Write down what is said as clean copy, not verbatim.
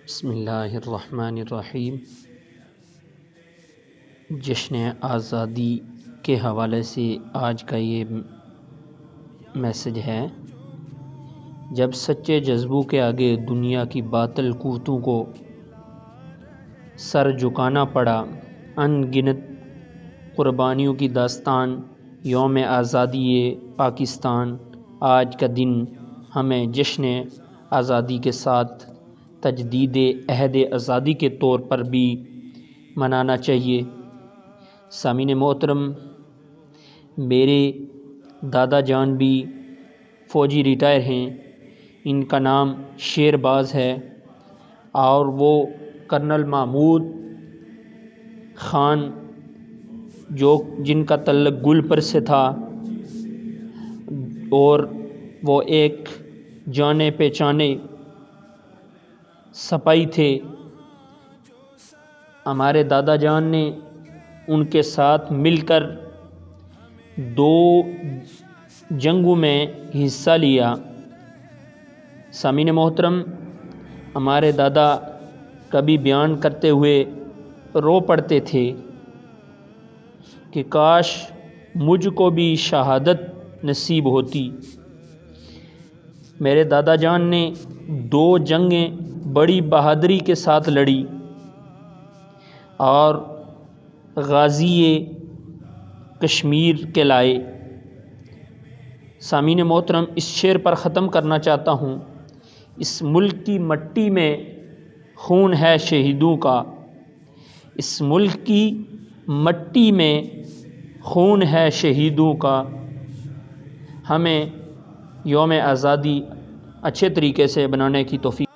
بسم اللہ الرحمن الرحیم۔ جشن آزادی کے حوالے سے آج کا یہ میسج ہے۔ جب سچے جذبوں کے آگے دنیا کی باطل قوتوں کو سر جھکانا پڑا، ان گنت قربانیوں کی داستان یوم آزادی پاکستان آج کا دن ہمیں جشن آزادی کے ساتھ تجدید عہد آزادی کے طور پر بھی منانا چاہیے۔ سامعین محترم، میرے دادا جان بھی فوجی ریٹائر ہیں، ان کا نام شیر باز ہے اور وہ کرنل محمود خان جن کا تعلق گلپر سے تھا، اور وہ ایک جانے پہچانے سپاہی تھے۔ ہمارے دادا جان نے ان کے ساتھ مل کر 2 جنگوں میں حصہ لیا۔ سامعین محترم، ہمارے دادا کبھی بیان کرتے ہوئے رو پڑتے تھے کہ کاش مجھ کو بھی شہادت نصیب ہوتی۔ میرے دادا جان نے 2 جنگیں بڑی بہادری کے ساتھ لڑی اور غازی کشمیر کہلائے۔ سامعین محترم، اس شعر پر ختم کرنا چاہتا ہوں۔ اس ملک کی مٹی میں خون ہے شہیدوں کا، اس ملک کی مٹی میں خون ہے شہیدوں کا، ہمیں یوم آزادی اچھے طریقے سے بنانے کی توفیق